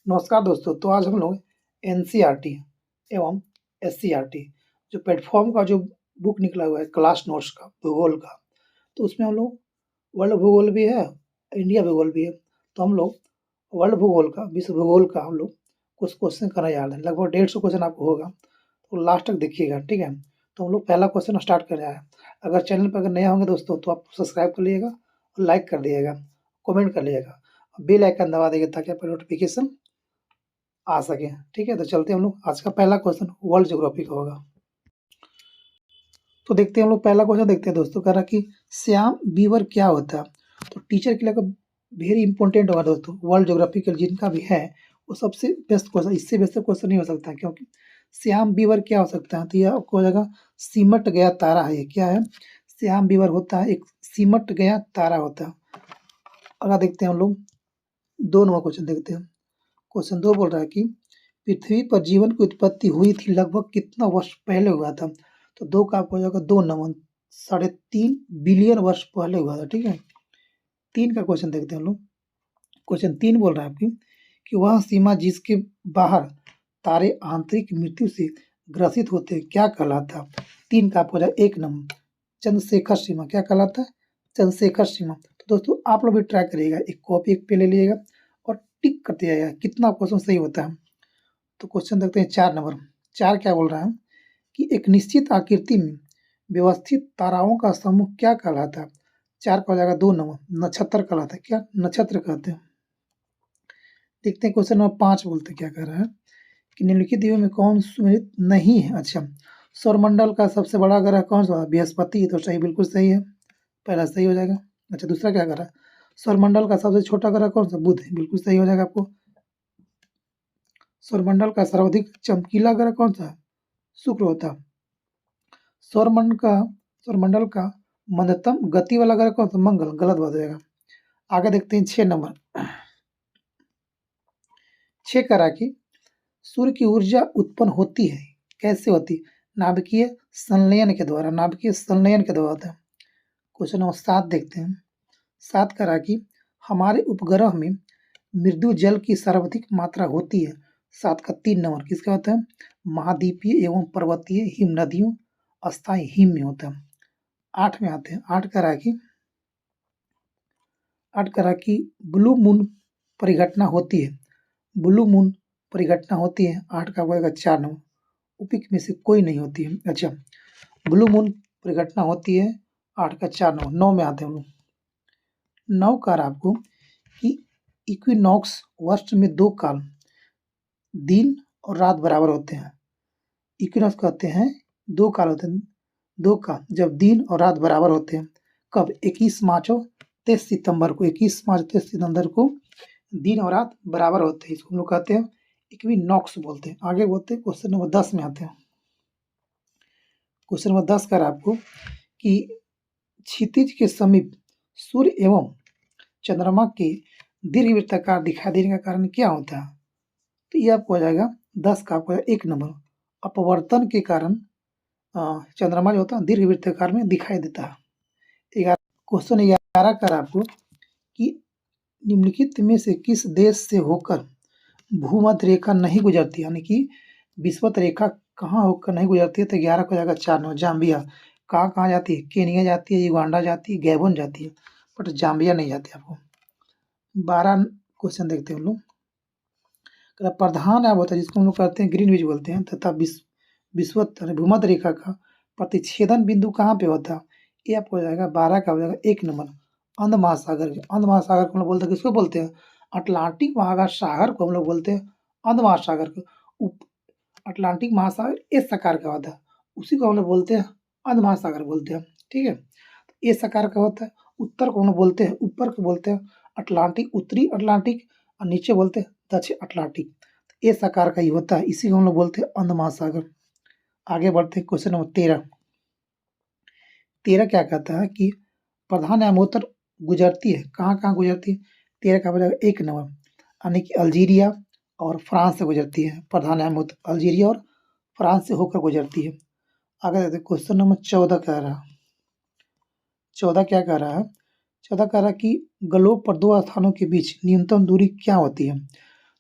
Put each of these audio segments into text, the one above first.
नमस्कार दोस्तों। तो आज हम लोग एनसीईआरटी एवं एससीईआरटी जो प्लेटफॉर्म का जो बुक निकला हुआ है क्लास नोट्स का भूगोल का, तो उसमें हम लोग वर्ल्ड भूगोल भी है, इंडिया भूगोल भी है। तो हम लोग वर्ल्ड भूगोल का, विश्व भूगोल का हम लोग कुछ क्वेश्चन करने जा रहे हैं। लगभग 150 क्वेश्चन आपको होगा, तो लास्ट तक देखिएगा, ठीक है। तो हम लोग पहला क्वेश्चन स्टार्ट कर रहे हैं। अगर चैनल पर अगर नए होंगे दोस्तों तो आप सब्सक्राइब कर लीजिएगा और लाइक कर दिएगा, कमेंट कर लीजिएगा, बेल आइकन दबा दीजिएगा ताकि आपका नोटिफिकेशन आ सके, ठीक है। तो चलते हैं हम लोग, आज का पहला क्वेश्चन वर्ल्ड ज्योग्राफी का होगा। तो देखते हैं हम लोग, पहला क्वेश्चन देखते हैं दोस्तों। कह रहा कि श्याम बीवर क्या होता है। तो टीचर के लिए वेरी इंपॉर्टेंट होगा दोस्तों, वर्ल्ड ज्योग्राफी के जिनका भी है वो सबसे बेस्ट क्वेश्चन, इससे बेस्ट क्वेश्चन नहीं हो सकता है। क्योंकि श्याम बीवर क्या हो सकता है, तो यह आपको हो जाएगा सिमट गया तारा है। ये क्या है, श्याम बीवर होता है एक सिमट गया तारा होता है। अगला देखते हैं हम लोग, 2 नंबर क्वेश्चन देखते हैं। क्वेश्चन 2 बोल रहा है कि पृथ्वी पर जीवन की उत्पत्ति हुई थी लगभग कितना वर्ष पहले हुआ था। तो 2 का आपको हो जाएगा 2 नमन, 3.5 बिलियन वर्ष पहले हुआ था, ठीक है। 3 का क्वेश्चन देखते हैं हम लोग। क्वेश्चन 3 बोल रहा है आपकी कि वह सीमा जिसके बाहर तारे आंतरिक मृत्यु से ग्रसित होते हैं क्या कहलाता है। 3 का आपको हो जाएगा 1 नंबर, चंद्रशेखर सीमा। क्या कहलाता है, चंद्रशेखर सीमा। तो दोस्तों आप लोग भी ट्राई करिएगा, एक कॉपी एक पेन ले लीजिएगा और टिक करते जाइएगा कितना क्वेश्चन सही होता है। तो क्वेश्चन देखते हैं 4 नंबर। 4 क्या बोल रहा है कि एक निश्चित आकृति में व्यवस्थित ताराओं का समूह क्या कहलाता है। 4 का हो जाएगा 2 नंबर, नक्षत्र कहलाता है। क्या नक्षत्र कहते हैं। देखते हैं क्वेश्चन नंबर 5 बोलते क्या कह रहा है कि निम्नलिखित दियों में कौन सुमेलित नहीं है। अच्छा, सौरमंडल का सबसे बड़ा ग्रह कौन सा, बृहस्पति। तो सही, बिल्कुल सही है, पहला सही हो जाएगा। अच्छा, दूसरा क्या कर रहा है, सौरमंडल का सबसे छोटा ग्रह कौन सा, बुध। बिल्कुल सही हो जाएगा आपको। सौरमंडल का सर्वाधिक चमकीला ग्रह कौन सा है, शुक्र होता है। सौरमंडल का मंदतम गति वाला ग्रह कौन सा, मंगल। गलत बात हो जाएगा। आगे देखते हैं 6 नंबर। 6 करा कि सूर्य की ऊर्जा उत्पन्न होती है, कैसे होती, नाभिकीय संलयन के द्वारा। नाभिकीय संलयन के द्वारा होता है। क्वेश्चन नंबर 7 देखते हैं। 7 करा कि हमारे उपग्रह में मृदु जल की सर्वाधिक मात्रा होती है। 7 का 3 नंबर किसका होता है, महाद्वीपीय एवं पर्वतीय हिम नदियों अस्थायी हिम में होता है। 8 में आते हैं। 8 करा कि ब्लू मून परिघटना होती है। ब्लू मून परिघटना होती है। 8 का बोलेगा 4 नंबर, उपिक में से कोई नहीं होती है। अच्छा, ब्लू मून परिघटना होती है। 8 का 4 नंबर। 9 में आते हैं हम लोग। 9 का आपको कि इक्विनॉक्स वर्ष में 2 काल दिन और रात बराबर होते हैं। इक्विनॉक्स कहते हैं 2 काल होते हैं, 2 का जब दिन और रात बराबर होते हैं। कब, 21 मार्च और 23 सितंबर को। 21 मार्च 23 सितंबर को दिन और रात बराबर होते हैं। इसको हम लोग कहते हैं इक्विनॉक्स बोलते हैं। आगे बोलते हैं क्वेश्चन नंबर 10 में आते हैं। क्वेश्चन नंबर 10 कर आपको कि क्षितिज के समीप सूर्य एवं चंद्रमा के दीर्घवृत्ताकार दिखाई देने का कारण क्या होता है। तो ये आपको हो जाएगा 10 का आपको 1 नंबर, अपवर्तन के कारण चंद्रमा जो होता है दीर्घवृत्ताकार में दिखाई देता है। क्वेश्चन 11 कर आपको कि निम्नलिखित में से किस देश से होकर भूमध्य रेखा नहीं गुजरती, यानी कि विषुवत रेखा कहाँ होकर नहीं गुजरती है। तो 11 को जाएगा 4 नंबर, जाम्बिया। कहाँ जाती है, केनिया जाती है, युगांडा जाती है, गैबन जाती है, बट जाम्बिया नहीं जाती आपको। 12 क्वेश्चन देखते हैं हम लोग। प्रधान अब होता है जिसको हम लोग कहते हैं ग्रीनविच बोलते हैं, तथा विषुवत भूमध्य रेखा का प्रतिच्छेदन बिंदु कहाँ पे होता है। ये आपको हो जाएगा 12 का हो जाएगा 1 नंबर, अंध महासागर। अंध महासागर को हम लोग बोलते हैं, किसको बोलते हैं, अटलांटिक महासागर को हम लोग बोलते हैं अंध महासागर को। अटलांटिक महासागर इस आकार का होता है, उसी को हम लोग बोलते हैं अंध महासागर बोलते हैं, ठीक है। इस आकार का होता है। उत्तर को हम लोग बोलते हैं, ऊपर को बोलते हैं अटलांटिक, उत्तरी अटलांटिक, और नीचे बोलते हैं दक्षिण अटलांटिक। इस आकार का ही होता है, इसी को हम लोग बोलते हैं अंध महासागर। आगे बढ़ते हैं क्वेश्चन नंबर 13। 13 क्या कहता है कि प्रधान यामोत्तर गुजरती है, कहाँ गुजरती है। 13 का हो जाएगा 1 नंबर, यानी कि अल्जीरिया और फ्रांस से गुजरती है। प्रधान यामोत्तर अल्जीरिया और फ्रांस से होकर गुजरती है। आगे देखते हैं क्वेश्चन नंबर 14 कह रहा है। 14 क्या कह रहा है, 14 कह रहा है कि ग्लोब पर 2 स्थानों के बीच न्यूनतम दूरी क्या होती है।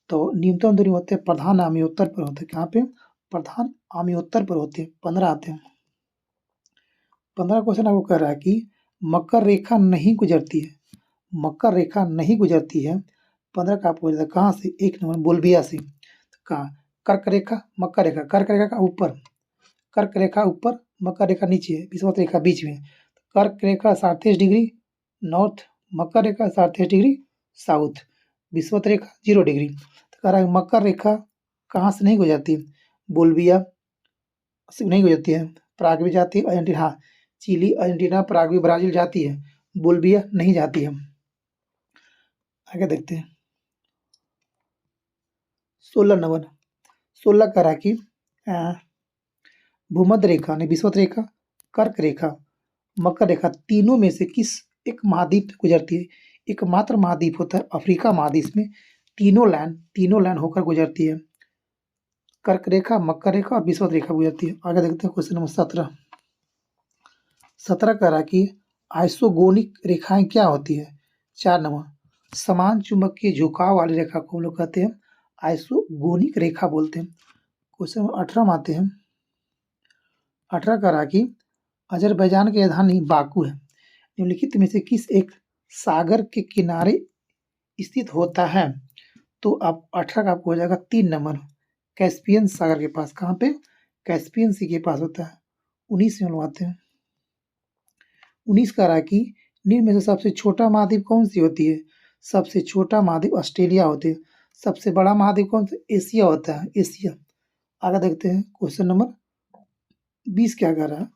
तो न्यूनतम दूरी होते हैं प्रधान आम्योत्तर पर होते हैं। कहाँ पे? प्रधान आम्योत्तर पर होते हैं। 15 आते हैं। 15 क्वेश्चन आपको कह रहा है कि मकर रेखा नहीं गुजरती है, मकर रेखा नहीं गुजरती है। 15 का आपको जाता कहाँ से? 1 नंबर बोलबिया से। कहाँ? कर्क रेखा, मकर रेखा, कर्क रेखा का ऊपर, कर्क रेखा ऊपर, मकर रेखा नीचे, विषुवत रेखा बीच में। कर्क रेखा 37 डिग्री नॉर्थ, मकर रेखा 37 डिग्री साउथ, विषुवत रेखा 0 डिग्री। तो कह रहा है मकर रेखा कहाँ से नहीं गुजरती? बोलबिया से नहीं गुजरती है, पराग्वे जाती है, अर्जेंटीना, हाँ, चिली, अर्जेंटीना, पराग्वे, ब्राज़ील जाती है, बोलबिया नहीं जाती है। आगे देखते हैं। 16 नंबर, 16 कह रहा है कि भूमध्य रेखा यानी विषुवत रेखा, कर्क रेखा, मकर रेखा तीनों में से किस एक महाद्वीप से गुजरती है? एकमात्र महाद्वीप होता है अफ्रीका महाद्वीप में तीनों लाइन होकर गुजरती है। कर्क रेखा, मकर रेखा और विषुवत रेखा गुजरती है। आगे देखते हैं क्वेश्चन नंबर 17। 17 कह रहा है कि आइसोगोनिक रेखाएं क्या होती है? 4 नंबर, समान चुंबकीय झुकाव वाली रेखा को हम लोग कहते हैं आइसोगोनिक रेखा बोलते हैं। क्वेश्चन नंबर 18 में आते हैं। 18 कह रहा है कि अजरबैजान की राजधानी बाकू है, निम्नलिखित में से किस एक सागर के किनारे स्थित होता है? तो आप 18 का आपको हो जाएगा 3 नंबर, कैस्पियन सागर के पास। कहाँ पे? कैस्पियन सी के पास होता है। 19 में आते हैं। 19 कह रहा है कि निम्न में से सबसे छोटा महाद्वीप कौन सी होती है? सबसे छोटा महाद्वीप ऑस्ट्रेलिया होती है। सबसे बड़ा महाद्वीप कौन सा? एशिया होता है, एशिया। आगे देखते हैं क्वेश्चन नंबर 20 क्या कह रहा है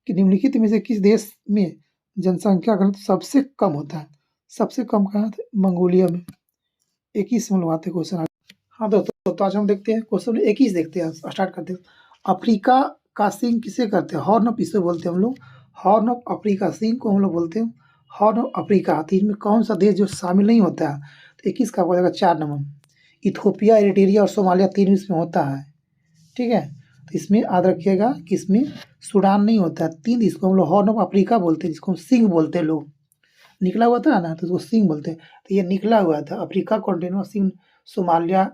कि निम्नलिखित में से किस देश में जनसंख्या घनत्व सबसे कम होता है? सबसे कम कहाँ था? मंगोलिया में। 21 में लगवाते हैं क्वेश्चन। हाँ दोस्तों, तो आज हम देखते हैं क्वेश्चन 21 देखते हैं, स्टार्ट करते हैं। अफ्रीका का सिंह किसे कहते हैं? हॉर्न ऑफ, इसे बोलते हैं हम लोग हॉर्न ऑफ अफ्रीका, सिंह को हम लोग बोलते हैं हॉर्न ऑफ अफ्रीका। तो इनमें कौन सा देश जो शामिल नहीं होता है? तो 21 का हो जाएगा 4 नंबर, इथोपिया, एरिट्रिया और सोमालिया, 3 इसमें होता है। ठीक है, तो इसमें याद रखिएगा कि इसमें सूडान नहीं होता है। 3 इसको हम लोग हॉर्न ऑफ अफ्रीका बोलते हैं, जिसको हम सिंह बोलते हैं लोग। निकला हुआ था ना, तो उसको सिंह बोलते हैं। तो ये निकला हुआ था Africa continent, Singh Somalia,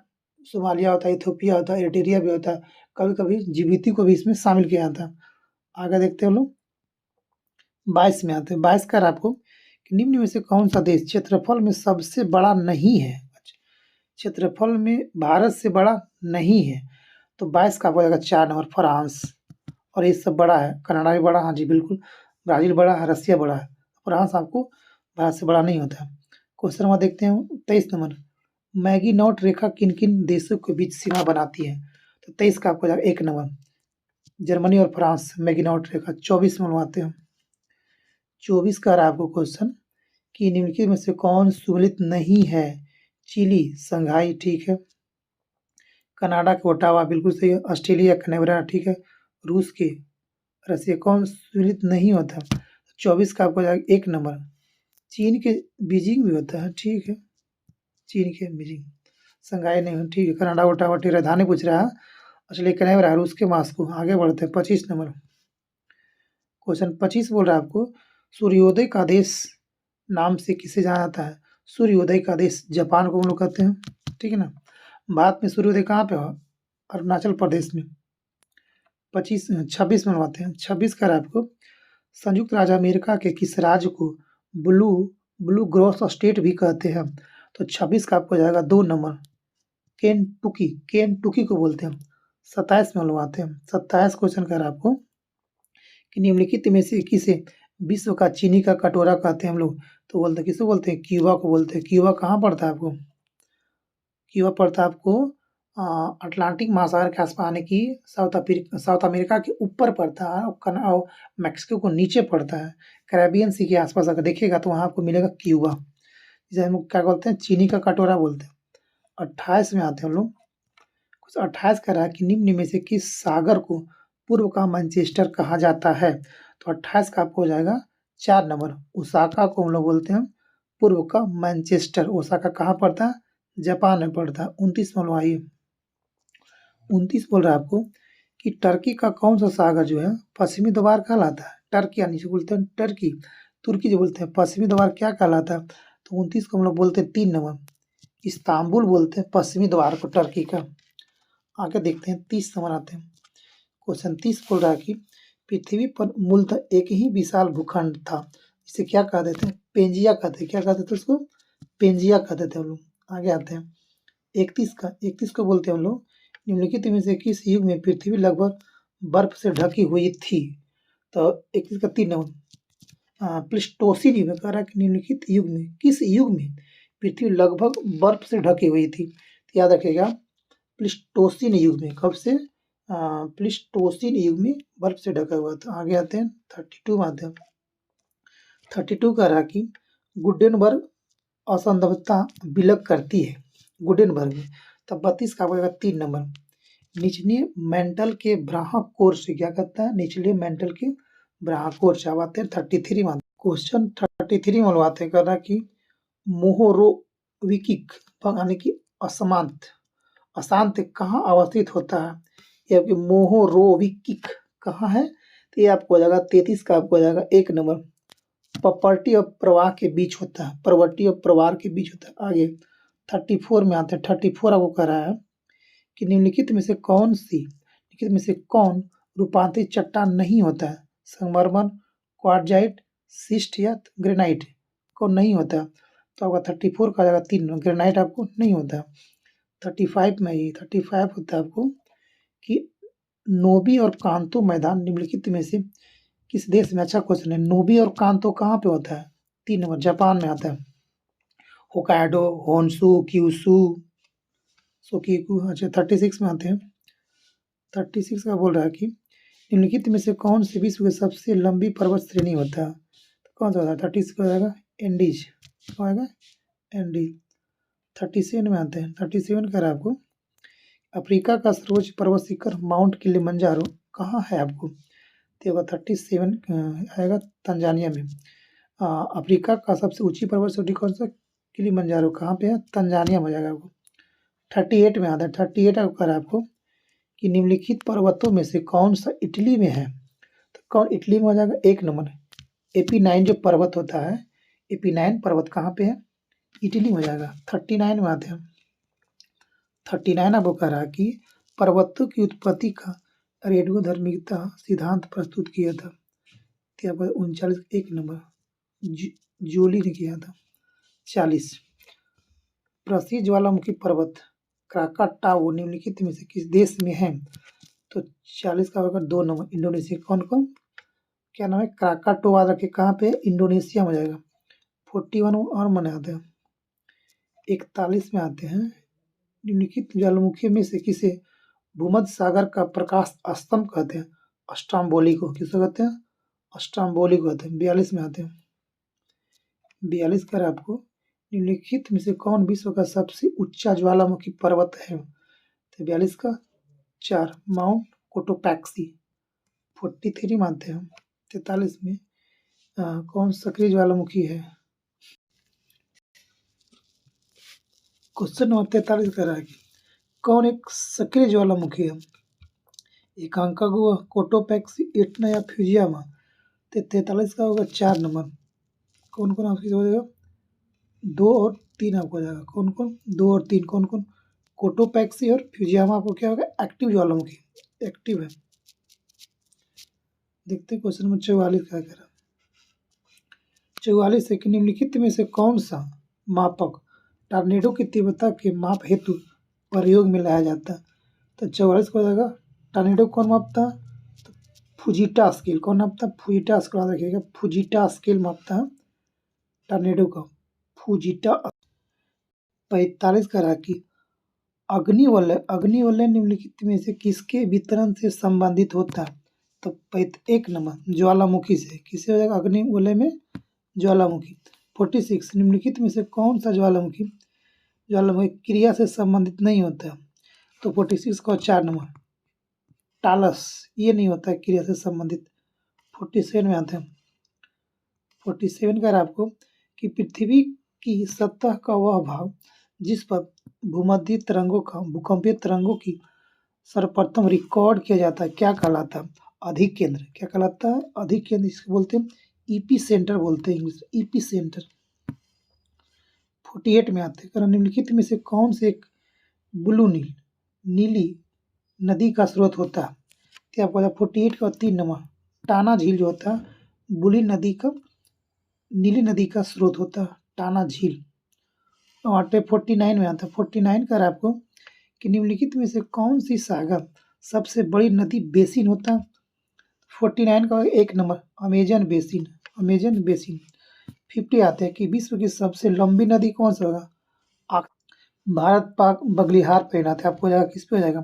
Somalia होता है, इथोपिया होता है, एरिट्रिया भी होता है, कभी कभी जिबूती को भी इसमें शामिल किया जाता है। आगे देखते हैं हम लोग 22 में आते हैं। 22 का आपको कि निम्न में से कौन सा देश क्षेत्रफल में सबसे बड़ा नहीं है? क्षेत्रफल में भारत से बड़ा नहीं है। तो 22 का आपको जाएगा 4 नंबर, फ्रांस। और ये सब बड़ा है, कनाडा भी बड़ा, हाँ जी बिल्कुल, ब्राज़ील बड़ा है, रसिया बड़ा है, फ्रांस आपको भारत से बड़ा नहीं होता है। क्वेश्चन नंबर देखते हैं 23 नंबर, मैगीनॉट रेखा किन किन देशों के बीच सीमा बनाती है? तो 23 का आपको जाएगा 1 नंबर, जर्मनी और फ्रांस, मैगीनॉट रेखा। 24 में बनवाते हैं। 24 का रहा आपको क्वेश्चन कि निम्नलिखित में से कौन सुमेलित नहीं है? चिली, संघाई, ठीक है, कनाडा के ओटावा, बिल्कुल सही है, ऑस्ट्रेलिया कैनबरा, ठीक है, रूस के, रसिया, कौन सुमेलित नहीं होता? 24 का आपको जाएगा 1 नंबर, चीन के बीजिंग भी होता है, ठीक है, चीन के बीजिंग, संघाई नहीं, ठीक है, कनाडा ओटावा, ठीक, राजधानी पूछ रहा है, ऑस्ट्रेलिया कैनबरा, रूस के मास्को। आगे बढ़ते हैं 25 नंबर, क्वेश्चन 25 बोल रहा है आपको सूर्योदय का देश नाम से किसे जाना जाता है? सूर्योदय का देश जापान को हम लोग कहते हैं, ठीक है ना। भारत में सूर्योदय कहाँ पे हो? अरुणाचल प्रदेश में। 26 में बनवाते हैं। 26 का आपको संयुक्त राज्य अमेरिका के किस राज्य को ब्लू ब्लू ग्रोथ स्टेट भी कहते हैं? तो 26 का आपको जाएगा 2 नंबर, केंटुकी, केंटुकी को बोलते हैं। 27 में बनवाते हैं। 27 क्वेश्चन कर आपको कि निम्नलिखित में से किसे विश्व का चीनी का कटोरा कहते हैं हम लोग? तो बोलते हैं, किसे बोलते हैं? क्यूबा को बोलते हैं। क्यूबा कहाँ पड़ता है आपको? क्यूबा पड़ता है आपको अटलांटिक महासागर के आसपास, यानी कि साउथ अमेरिका के ऊपर पड़ता है और मैक्सिको को नीचे पड़ता है, कैरेबियन सी के आसपास अगर देखिएगा तो वहाँ आपको मिलेगा क्यूबा, जिसे हम लोग क्या बोलते हैं? चीनी का कटोरा बोलते हैं। 28 में आते हैं हम लोग। कुछ 28 कह रहा है कि निम्न में से किस सागर को पूर्व का मैनचेस्टर कहा जाता है? तो 28 का आपको हो जाएगा 4 नंबर, ओसाका को हम लोग बोलते हैं पूर्व का मैनचेस्टर। ओसाका कहाँ पड़ता है? जापान में पड़ता है। 29 में आइए, 29 बोल रहा है आपको कि टर्की का कौन सा सागर जो है पश्चिमी द्वार कहलाता है? टर्की, यानी जो बोलते हैं टर्की, तुर्की जो बोलते हैं, पश्चिमी द्वार क्या कहलाता है? तो 29 को हम लोग बोलते हैं 3 नंबर, इस्तांबुल बोलते हैं पश्चिमी द्वार को टर्की का। आगे देखते हैं 30 नंबर आते हैं। क्वेश्चन 30 बोल रहा है कि पृथ्वी पर मूलतः एक ही विशाल भूखंड था, इसे क्या कहते थे? पेंजिया कहते हैं। क्या कहते थे उसको? पेंजिया कहते थे हम लोग। आगे आते हैं 31 को बोलते हैं हम लोग निम्नलिखित में से किस युग में पृथ्वी लगभग बर्फ से ढकी हुई थी? तो 31 का 3 नंबर प्लिस्टोसिन युग में कह रहा है कि निम्नलिखित युग में किस युग में पृथ्वी लगभग बर्फ से ढकी हुई थी? तो याद रखिएगा प्लिस्टोसिन युग में। कब से? प्लिस्टोसिन युग में बर्फ से ढका हुआ था। आगे आते हैं 32 में आते हैं। 32 कह रहा कि गुडेनबर्ग असंभवता विलग करती है गुडेनबर्ग में। तब 32 का बनेगा 3 नंबर। निचले मेंटल के ब्राहक कोर से क्या कहता है? निचले मेंटल के ब्राहक कोर से। अब आते हैं 33 में। क्वेश्चन 33 में आते हैं, कह रहा कि मोहोरोविकिक यानी कि अशांत कहाँ अवस्थित होता है? ये आपके मोहोरोविकिक कहाँ है? तो ये आपको हो जाएगा 33 का आपको हो जाएगा 1 नंबर। प्रॉपर्टी और प्रवाह के बीच होता है, प्रॉपर्टी और प्रवाह के बीच होता है। आगे 34 में आते हैं। 34 आपको कह रहा है कि निम्नलिखित में से कौन रूपांतरित चट्टान नहीं होता है? संगमरमर, क्वार्टजाइट, सिस्ट या ग्रेनाइट कौन नहीं होता? तो आपका 34 का जाएगा 3 नंबर। ग्रेनाइट आपको नहीं होता। 35 में ही 35 होता है आपको कि नोबी और कांतो मैदान निम्नलिखित में से किस देश में? अच्छा क्वेश्चन है। नोबी और कांतो कहाँ पे होता है? 3 नंबर जापान में आता है। Hokkaido, Honshu, Kyushu, Shikoku. अच्छा 36 में आते हैं। 36 का बोल रहा है कि निम्नलिखित में से कौन सी विश्व की सबसे लंबी पर्वत श्रेणी होता है? तो कौन सा होता है? 36 का हो जाएगा एंडीज। क्या होगा? एंडीज। 37 में आते हैं। 37 कह रहा है आपको अफ्रीका का सर्वोच्च पर्वत शिखर माउंट किलिमंजारो कहाँ है आपको? तो होगा 37 आएगा तंजानिया में। अफ्रीका का सबसे ऊंची पर्वत श्रेणी कौन सा? किलिमंजारो। कहाँ पे है? तंजानिया में हो जाएगा आपको। 38 में आता है। 38 आपको कह रहा है आपको कि निम्नलिखित पर्वतों में से कौन सा इटली में है? तो कौन इटली में हो जाएगा? 1 नंबर। AP9 जो पर्वत होता है, AP9 पर्वत कहाँ पे है? इटली में हो जाएगा। 39 में आते हैं। 39 आपको कह रहा है कि पर्वतों की उत्पत्ति का रेडियोधर्मिता सिद्धांत प्रस्तुत किया था। तो आपका 39 1 नंबर जोली ने किया था। 40 प्रसिद्ध ज्वालामुखी पर्वत क्राकाटाओ निम्नलिखित में से किस देश में है? तो 40 का होगा 2 नंबर इंडोनेशिया। कौन कौन? क्या नाम है? क्राकाटोआ रखे कहाँ पे? इंडोनेशिया में जाएगा। 41 और मनाते हैं। 41 में आते हैं। निम्नलिखित ज्वालामुखी में से किसे भूमध्य सागर का प्रकाश स्तंभ कहते हैं? अस्ट्रोम्बोली को। किसको कहते हैं? अस्ट्रोम्बोली को कहते हैं। 42 में आते हैं। 42 कर आपको निम्नलिखित में से कौन विश्व का सबसे ऊंचा ज्वालामुखी पर्वत है? तो 42 का 4 माउंट कोटोपैक्सी। 43 मानते हैं। 43 में कौन सक्रिय ज्वालामुखी है? क्वेश्चन नंबर 43 कर रहा है कि कौन एक सक्रिय ज्वालामुखी है? एकांकागुआ, कोटोपैक्सी, एटना या फ्यूजियामा। तो 43 का होगा 4 नंबर। कौन कौन आपकी हो जाएगा? 2 और 3 आपको हो जाएगा। कौन कौन? 2 और 3 कौन कौन? कोटोपैक्सी और फ्यूजियामा आपको क्या होगा? एक्टिव ज्वालामुखी, एक्टिव है। देखते हैं क्वेश्चन नंबर 44 क्या कह रहा है। 44 है कि निम्नलिखित में से कौन सा मापक टॉर्नेडो की तीव्रता के माप हेतु प्रयोग में लाया जाता है? तो 44 को हो जाएगा टॉर्नेडो कौन मापता है? तो फुजीटा स्केल। कौन मापता है? फुजीटा स्केल। याद रखिएगा फुजीटा स्केल मापता है टॉर्नेडो का, फुजीटा। 45 का रहा कि अग्निवलय निम्नलिखित में से किसके वितरण से संबंधित होता है? तो 1 नंबर ज्वालामुखी से। किससे हो जाएगा? अग्निवलय में ज्वालामुखी। 46 निम्नलिखित में से कौन सा ज्वालामुखी क्रिया से संबंधित नहीं होता है? तो 46 का 4 नंबर टालस, ये नहीं होता है क्रिया से संबंधित। 47 में आते हैं। 47 का आपको कि पृथ्वी की सतह का वह भाग जिस पर भूकंपीय तरंगों की सर्वप्रथम रिकॉर्ड किया जाता है क्या कहलाता है? अधिक केंद्र। क्या कहलाता है? अधिक केंद्र। इसको बोलते हैं ईपी सेंटर बोलते हैं इंग्लिश, ईपी सेंटर। 48 में आते हैं, निम्नलिखित में से कौन से एक ब्लू नीली नदी का स्रोत होता है? तो आपको 48 का 3 नंबर टाना झील जो होता है नीली नदी का स्रोत होता है, टाना झील। और 49 में आता है, 49 का आपको कि निम्नलिखित में से कौन सी सागर सबसे बड़ी नदी बेसिन होता है? 49 का 1 नंबर अमेजन बेसिन। 50 आते हैं कि विश्व की सबसे लंबी नदी कौन सा होगा? भारत पाक बगलिहार परियोजना थे, आपको हो जाएगा किस पे हो जाएगा?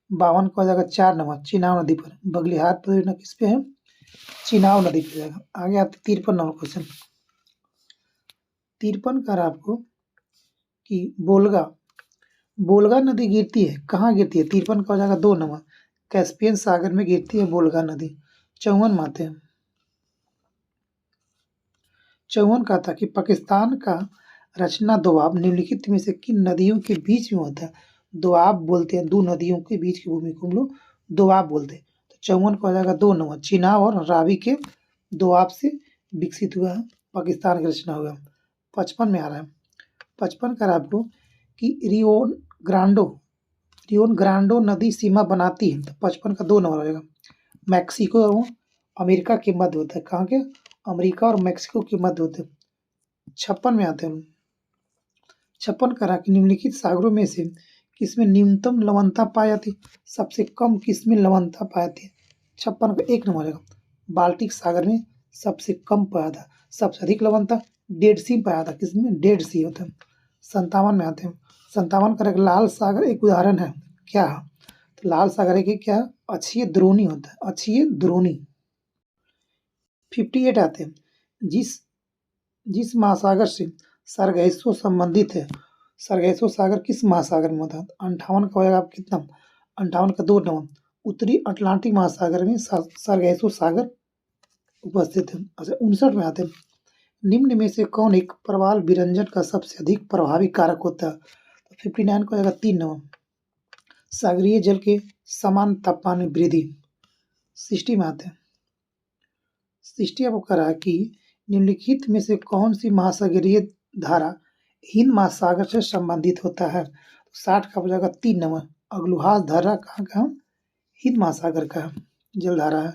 52 का हो जाएगा 4 नंबर चिनाब नदी पर। बगलिहार परियोजना किस पे है? चिनाब नदी पे जाएगा। आगे आते 53 नंबर क्वेश्चन। 53 कर आपको कि बोलगा नदी गिरती है कहाँ गिरती है? 53 का हो जाएगा 2 नंबर कैस्पियन सागर में गिरती है बोलगा नदी। 54 में आते हैं। 54 का था कि पाकिस्तान का रचना दोआब निम्नलिखित में से किन नदियों के बीच में होता है? दोआब बोलते हैं, दो नदियों के बीच की भूमि को हम लोग दोआब बोलते हैं। तो 54 का हो जाएगा 2 नंबर चिनाब और रावी के दोआब से विकसित हुआ है, पाकिस्तान की रचना हुआ। 55 में आ रहा है। 55 का आपको कि रियोन ग्रांडो नदी सीमा बनाती है। तो 55 का 2 नंबर हो जाएगा। मैक्सिको और अमेरिका के मध्य होता है। कहाँ के? अमेरिका और मैक्सिको के मध्य होते हैं। 56 में आते हैं। 56 करा कि निम्नलिखित सागरों में से किसमें न्यूनतम लवणता पाई जाती है? सबसे कम किसमें लवणता पाई जाती है? 56 का 1 नंबर रहेगा। बाल्टिक सागर में सबसे कम पाया था। सबसे अधिक लवणता डेड सी पाया था। किसमें? डेड सी होता है। 57 में आते हैं। 57 का लाल सागर एक उदाहरण है क्या? तो लाल सागर एक क्या है? अक्षीय द्रोणी होता है, अक्षीय द्रोणी। 58 आते हैं। जिस महासागर से सरगैसो संबंधित है, सरगैसो सागर किस महासागर में होता है? 58 का हो जाएगा आप कितना? 58 का 2 नंबर उत्तरी अटलांटिक महासागर में सरगैसो सागर उपस्थित है। अच्छा 59 में आते हैं। निम्न में से कौन एक प्रवाल विरंजन का सबसे अधिक प्रभावी कारक होता है? तो 59 का हो जाएगा 3 नंबर सागरीय जल के समान तापमान में वृद्धि। 60 में आते हैं। 60 आपको करा कि निम्नलिखित में से कौन सी महासागरीय धारा हिंद महासागर से संबंधित होता है? 60 का हो जाएगा 3 नंबर अग्लुहास धारा कहाँ का? हिंद महासागर का जलधारा है।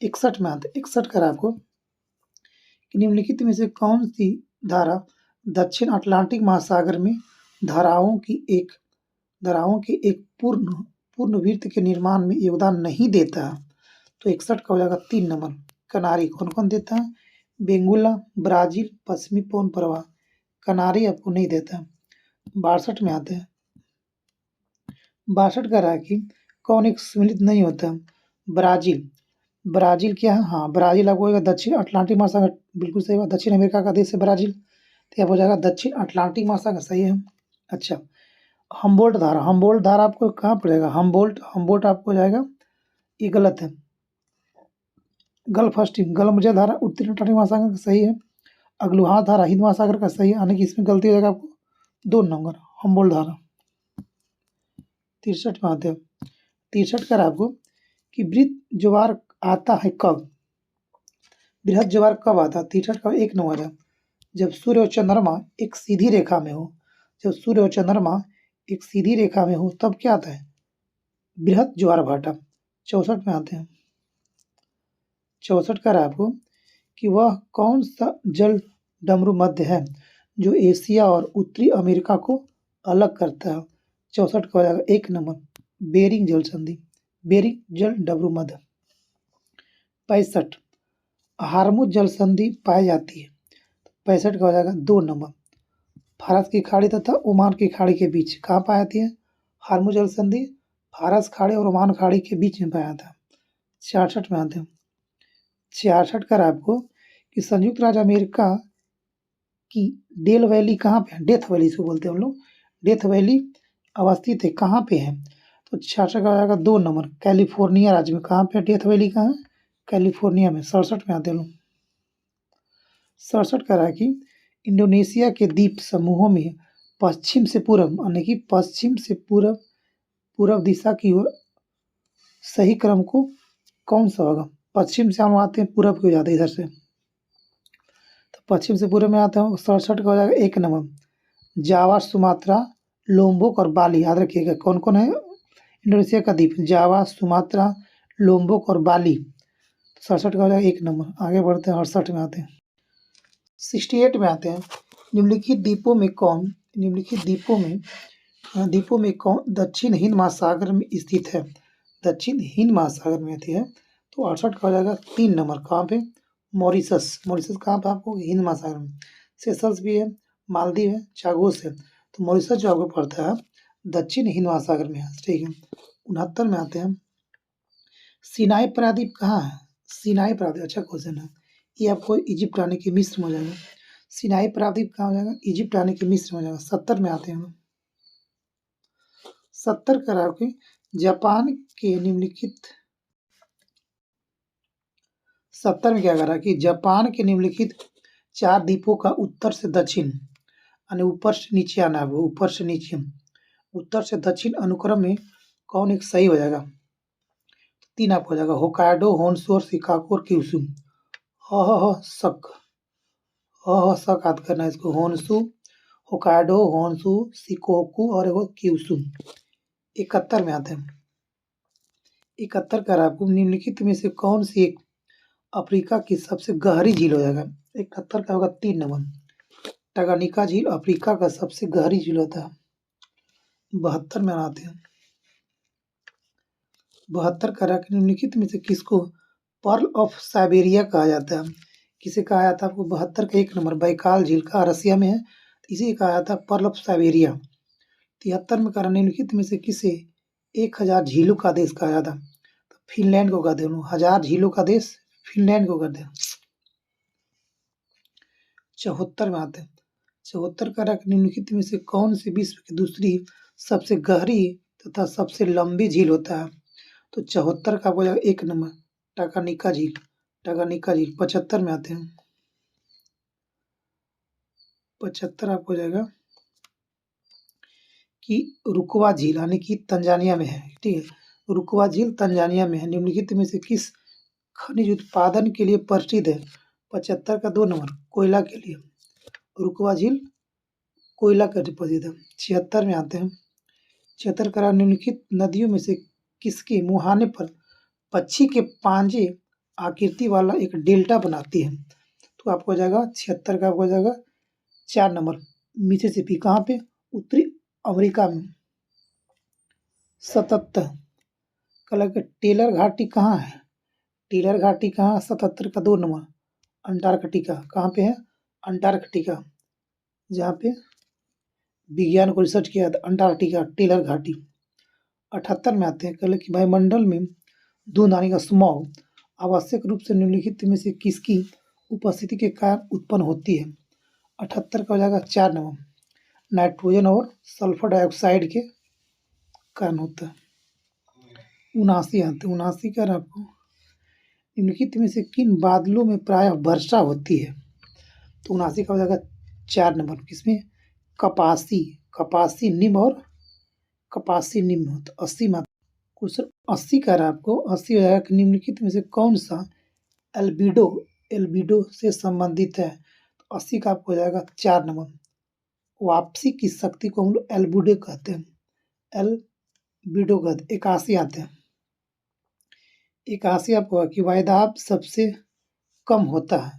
61 में आते 61 करा आपको कि निम्नलिखित में से कौन सी धारा दक्षिण अटलांटिक महासागर में धाराओं के एक पूर्ण वृत्त के निर्माण में योगदान नहीं देता है? तो 61 का हो जाएगा 3 नंबर कनारी। कौन कौन देता है? बेंगुला, ब्राजील, पश्चिमी पवन प्रवाह। कनारी आपको नहीं देता। 62 में आते हैं। 62 का रहा कि कौन एक सम्मिलित नहीं होता? ब्राजील क्या है? हाँ ब्राजील आपको होगा दक्षिण अटलांटिक महासागर। बिल्कुल सही बात। दक्षिण अमेरिका का देश है ब्राजील। तो अब हो जाएगा दक्षिण अटलांटिक महासागर। सही है। अच्छा हम्बोल्ट धारा आपको कहाँ पड़ेगा? हम्बोल्ट आपको हो जाएगा, ये गलत है। गल्फ स्ट्रीम गल्फ जलधारा उत्तरी अटलांटिक महासागर का सही है। अग्लुहास धारा हिंद महासागर का सही है। यानी कि इसमें गलती हो जाएगा आपको 2 नंबर हम्बोल्ट धारा। 63 में आते हैं। 63 का आपको कि बृहद ज्वार आता है कब? बृहद ज्वार कब आता है? 63 का 1 नंबर है जब सूर्य और चंद्रमा एक सीधी रेखा में हो। जब सूर्य और चंद्रमा एक सीधी रेखा में हो तब क्या आता है? बृहद ज्वार भाटा। 64 में आते हैं। 64 का आपको कि वह कौन सा जल डमरू मध्य है जो एशिया और उत्तरी अमेरिका को अलग करता है? 64 का हो जाएगा 1 नंबर बेरिंग जल संधि, बेरिंग जल डमरू मध्य। 65 हार्मुज जल संधि पाई जाती है। 65 का हो जाएगा 2 नंबर फारस की खाड़ी तथा ओमान की खाड़ी के बीच। कहाँ पाई जाती है? हार्मुज जल संधि फारस खाड़ी और ओमान खाड़ी के बीच में पाया था। 66 में आते हैं। 66 का आपको कि संयुक्त राज्य अमेरिका की डेल वैली कहाँ पे है? डेथ वैली इसको बोलते हैं हम लोग। डेथ वैली अवस्थित है कहाँ पे है? तो 66 का हो जाएगा 2 नंबर कैलिफोर्निया राज्य में। कहाँ पे डेथ वैली? कहाँ है? कैलिफोर्निया में। 67 में आते हैं लोग। 67 का रहा कि इंडोनेशिया के द्वीप समूहों में पश्चिम से पूर्व यानी कि पश्चिम से पूर्व दिशा की ओर सही क्रम को कौन सा होगा? पश्चिम से हम आते हैं पूर्व को जाते हैं इधर से, तो पश्चिम से पूर्व में आते हैं। 67 का हो जाएगा 1 नंबर जावा, सुमात्रा, लोम्बोक और बाली। याद रखिएगा कौन कौन है इंडोनेशिया का द्वीप, जावा, सुमात्रा, लोम्बोक और बाली। 67 का हो जाएगा 1 नंबर। आगे बढ़ते हैं, 68 में आते हैं। 68 में आते हैं। निम्नलिखित द्वीपों में कौन दक्षिण हिंद महासागर में स्थित है? दक्षिण हिंद महासागर में है। तो 68 का हो जाएगा 3 नंबर। कहाँ पे? मॉरिशस। मॉरिशस कहाँ पे आपको? हिंद महासागर में। सेशल्स भी है, मालदीव है, चागोस है। तो मॉरिशस जो आपको पड़ता है दक्षिण हिंद महासागर में है। ठीक है। 69 में आते हैं। सिनाई प्रायद्वीप कहाँ है? सिनाई प्रायद्वीप, अच्छा क्वेश्चन है। ये आपको इजिप्ट आने के मिस्र में हो जाएगा। सिनाई प्रायद्वीप कहाँ हो जाएगा? इजिप्ट आने के मिस्र में हो जाएगा। 70 में आते हैं। 70 का आपके जापान के निम्नलिखित 70 में क्या करा कि जापान के निम्नलिखित 4 द्वीपों का उत्तर से दक्षिण यानी ऊपर से नीचे आना है। वो ऊपर से नीचे, उत्तर से दक्षिण अनुक्रम में कौन एक सही हो जाएगा? 3 आपको हो जाएगा। होकाइडो, होन्शु और शिकागो और क्यूशू। शक याद करना है इसको। होन्शु, होकाइडो, होन्शु, शिकोकू और एगो क्यूशू। 71 में आते हैं। 71 का आपको निम्नलिखित में से कौन सी एक अफ्रीका की सबसे गहरी झील हो जाएगा? 71 का होगा 3 नंबर। टंगानिका झील अफ्रीका का सबसे गहरी झील होता है। 72 में आते हैं। 72 का निम्नलिखित में से किसको पर्ल ऑफ साइबेरिया कहा जाता है? किसे कहा जाता है आपको? 72 का 1 नंबर। बैकाल झील का रसिया में है, इसे कहा जाता है पर्ल ऑफ साइबेरिया। 73 में कहा निम्नलिखित में से किसे 1000 झीलों का देश कहा जाता है? तो फिनलैंड को कर दे। 1000 झीलों का देश फिनलैंड को कर दे। 74 में आते हैं। 74 का निम्नलिखित में से कौन सी विश्व की दूसरी सबसे गहरी तथा सबसे लंबी झील होता है? तो 74 का हो जाएगा 1 नंबर। टंगानिका झील। टंगानिका झील। 75 में आते हैं। 75 आपको हो जाएगा कि रुकवा झील यानी कि तंजानिया में है। ठीक है, रुकवा झील तंजानिया में है। निम्नलिखित में से किस खनिज उत्पादन के लिए प्रसिद्ध है? 75 का 2 नंबर। कोयला के लिए। रुकवा झील कोयला का प्रसिद्ध है। 76 में आते हैं। 76 का निम्नलिखित नदियों में से किसके मुहाने पर पक्षी के पांजे आकृति वाला एक डेल्टा बनाती है? तो आपको हो जाएगा 76 का आपको हो जाएगा 4 नंबर। मिसिसिपी कहाँ पे? उत्तरी अमेरिका में। 77 कल के टेलर घाटी कहाँ है? टेलर घाटी कहाँ? 77 का 2 नंबर। अंटार्कटिका। कहाँ पे है? अंटार्कटिका, जहाँ पे विज्ञान को रिसर्च किया था। अंटार्कटिका, टेलर घाटी। 78 में आते हैं। कल कि वायुमंडल में धुंध आने का स्मॉग आवश्यक रूप से निम्नलिखित में से किसकी उपस्थिति के कारण उत्पन्न होती है? 78 का हो जाएगा 4 नंबर। नाइट्रोजन और सल्फर डाइऑक्साइड के कारण होता है। 79 आते हैं। 79 का आपको निम्नलिखित में से किन बादलों में प्रायः वर्षा होती है? तो 79 का हो जाएगा 4 नंबर। किसमें? कपासी। कपासी निम्न और कपासी निम्न। तो 80 में क्वेश्चन 80 का आपको 80 हो जाएगा कि निम्नलिखित में से कौन सा एल्बिडो से संबंधित है? तो 80 का आपको हो जाएगा 4 नंबर। वापसी की शक्ति को हम लोग एल्बिडो कहते हैं। एल्बिडो कहते। 81 आते हैं। 81 आपको कि वायुदाब सबसे कम होता है।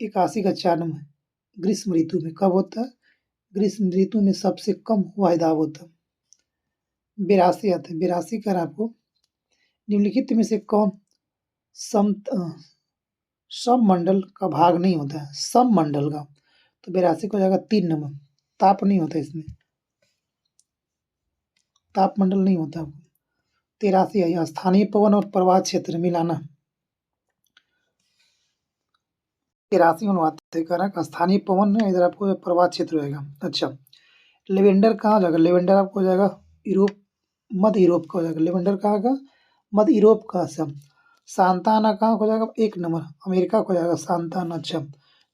81 का 4 नंबर। ग्रीष्म ऋतु में कब होता है? ग्रीष्म ऋतु में सबसे कम वायुदाब होता है। 82 आते हैं। 82 का आपको निम्नलिखित में से कौन सममंडल का भाग नहीं होता है? सममंडल का। तो 82 को हो जाएगा 3 नंबर। ताप नहीं होता इसमें, तापमंडल नहीं होता। 83 है स्थानीय पवन और प्रवाह क्षेत्र मिलाना। 83 अनुवाद करा स्थानीय पवन है, इधर आपको प्रवाह क्षेत्र रहेगा। अच्छा, लेवेंडर कहाँ जाएगा? लेवेंडर आपको हो जाएगा यूरोप, मध्य यूरोप का हो जाएगा। लेवेंडर कहाँ का? मध्य यूरोप का। सब सांताना कहाँ हो जाएगा? 1 नंबर। अमेरिका को हो जाएगा सांताना। अच्छा,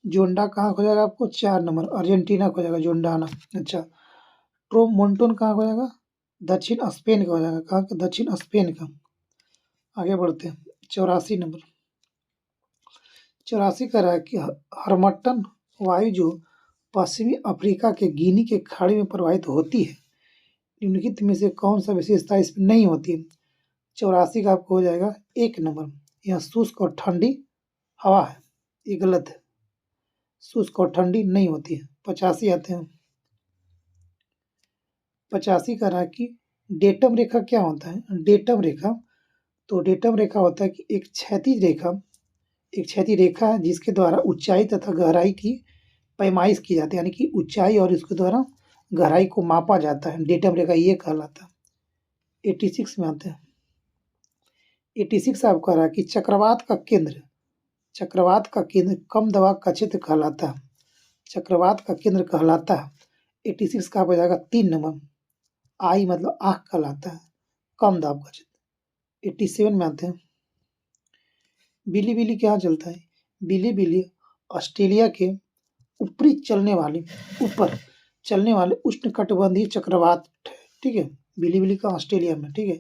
जोंडा कहाँ हो जाएगा आपको? 4 नंबर। अर्जेंटीना को हो जाएगा जोंडाना। अच्छा, ट्रोमोंटोन कहाँ हो जाएगा? दक्षिण स्पेन का हो जाएगा। कहाँ का? दक्षिण स्पेन का। आगे बढ़ते हैं। 84 नंबर। 84 का रहा कि हरमट्टन वायु जो पश्चिमी अफ्रीका के गिनी के खाड़ी में प्रवाहित होती है। निम्नलिखित में से कौन सा विशेषता इसमें नहीं होती है? 84 का आपको हो जाएगा 1 नंबर। यह शुष्क और ठंडी हवा है, ये गलत है, शुष्क और ठंडी नहीं होती है। 85 आते हैं। 85 का रहा कि डेटम रेखा क्या होता है? डेटम रेखा, तो डेटम रेखा होता है कि एक क्षैतिज रेखा है जिसके द्वारा ऊंचाई तथा गहराई की पैमाइश की जाती है, यानी कि ऊंचाई और इसके द्वारा गहराई को मापा जाता है, डेटम रेखा ये कहलाता है। 86 में आते हैं। 86 आपका रहा कि चक्रवात का केंद्र कम दबाव का क्षेत्र कहलाता है, चक्रवात का केंद्र कहलाता है। 86 का हो जाएगा 3 नंबर। आई मतलब आँख कहलाता है, कम दाब का क्षेत्र। 87 में आते हैं। बिली कहाँ चलता है? बिली ऑस्ट्रेलिया के ऊपर चलने वाले उष्णकटिबंधीय चक्रवात है, ठीक है। बिली का ऑस्ट्रेलिया में, ठीक है।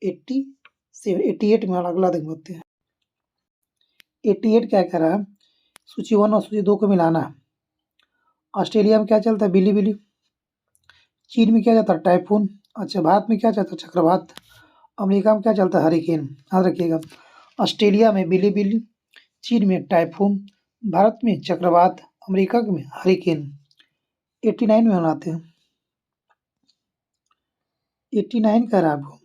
88 में अगला देखते हैं। 88 क्या कह रहा है? सूची 1 और सूची 2 को मिलाना है। ऑस्ट्रेलिया में क्या चलता है? बिली। चीन में क्या जाता है? टाइफून। अच्छा, भारत में क्या चलता है? चक्रवात। अमेरिका में क्या चलता है? हरिकेन। याद रखिएगा, ऑस्ट्रेलिया में बिली, चीन में टाइफून, भारत में चक्रवात, अमेरिका में हरिकेन। 89 में बनाते हैं। 89 कह रहा है आपको,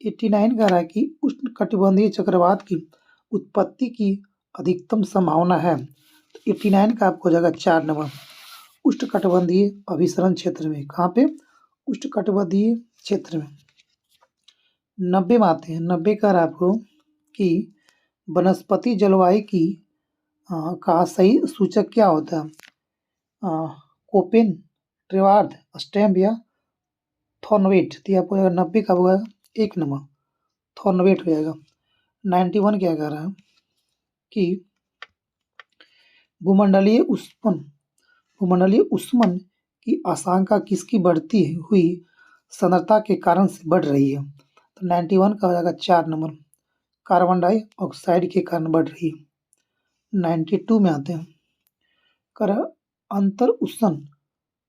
89 कह रहा है कि उष्णकटिबंधीय चक्रवात की उत्पत्ति की अधिकतम संभावना है। 89 का आपको हो जाएगा 4 नंबर। उष्णकटिबंधीय अभिसरण क्षेत्र में, कहाँ पे? उष्णकटिबंधीय क्षेत्र में। 90 में आते हैं। 90 कह रहा है आपको कि वनस्पति जलवायु की का सही सूचक क्या होता है? कोपेन, ट्रेवार्ड, स्टैम्प या थॉर्नवेट। तो आपको 90 का होगा 1 नंबर, थॉर्नवेट हो जाएगा। 91 क्या कह रहा है कि भूमंडलीय उष्मन की आशंका किसकी बढ़ती हुई सांद्रता के कारण से बढ़ रही है? तो 91 का हो जाएगा 4 नंबर, कार्बन डाइऑक्साइड के कारण बढ़ रही है। 92 में आते हैं। कर अंतर उष्ण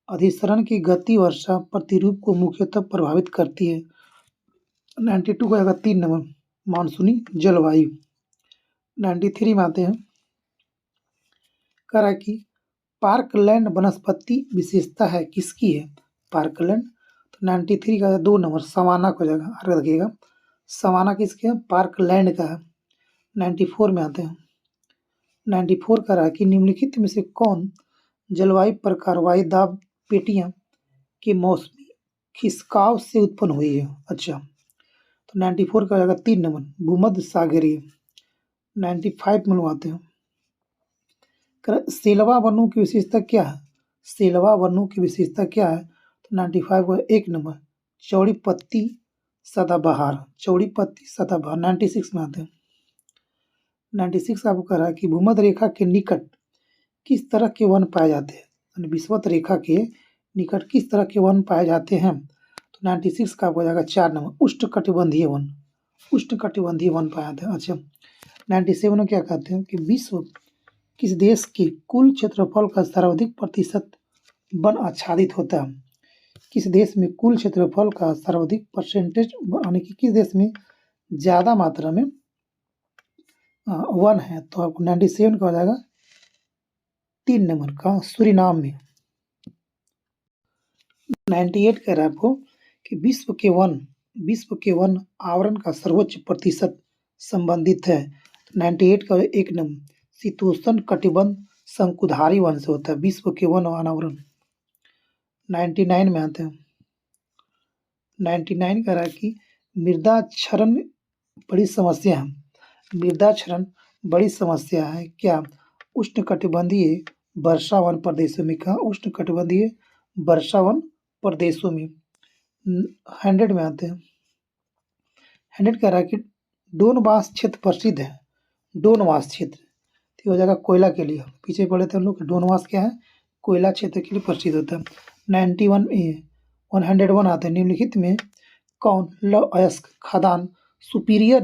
अधिसरण की गति वर्षा प्रतिरूप को मुख्यतः प्रभावित करती है। 92 का 3 नंबर, मानसूनी जलवायु। 93 में आते हैं। कह रहा है कि पार्कलैंड वनस्पति विशेषता है किसकी है? पार्कलैंड। तो 93 का 2 नंबर, सवाना को जाएगा, याद रखिएगा, सवाना किसके है? पार्कलैंड का है। 94 में आते हैं। 94 कह रहा है कि निम्नलिखित में से कौन जलवायु प्रकार वायुदाब पेटियां के मौसमी खिसकाव से उत्पन्न हुई है? अच्छा, तो 94 का हो जाएगा 3 नंबर, भूमध्य सागरीय। 95 में आते हैं। सेलवा वनों की विशेषता क्या है? सेलवा वनों की विशेषता क्या है? तो 95 का 1 नंबर, चौड़ी पत्ती सदाबहार। 96 में आते हैं। 96 आपको कह रहा है कि भूमध्य रेखा के निकट किस तरह के वन पाए जाते हैं? यानी विषुवत रेखा के निकट किस तरह के वन पाए जाते हैं? तो 96 का हो जाएगा 4 नंबर, उष्णकटिबंधीय वन पाए जाते हैं। अच्छा, 97 में क्या कहते हैं कि विश्व किस देश के कुल क्षेत्रफल का सर्वाधिक प्रतिशत वन आच्छादित होता है? किस देश में कुल क्षेत्रफल का सर्वाधिक परसेंटेज, यानी कि किस देश में ज़्यादा मात्रा में वन है? तो आपको 97 का हो जाएगा 3 नंबर का, सूरीनाम में। 98 कह रहा है आपको कि विश्व के वन आवरण का सर्वोच्च प्रतिशत संबंधित है। 98 का 1 नंबर, शीतोष्ण कटिबंध शंकुधारी वन से होता है विश्व के वन आवरण। 99 में आते हैं। 99 कह रहा है कि मृदा क्षरण बड़ी समस्या है। मृदा क्षरण बड़ी समस्या है क्या? उष्णकटिबंधीय वर्षावन प्रदेशों में। कहा? उष्णकटिबंधीय वर्षावन प्रदेशों में। 100 में आते हैं। 100 कह रहा है कि डोनबास क्षेत्र प्रसिद्ध है। डोनबास क्षेत्र तो हो जाएगा कोयला के लिए। पीछे पढ़े थे हम लोग, डोनबास क्या है? कोयला क्षेत्र के लिए प्रसिद्ध होता है। 101 आते हैं। निम्नलिखित में कौन लौह अयस्क खदान सुपीरियर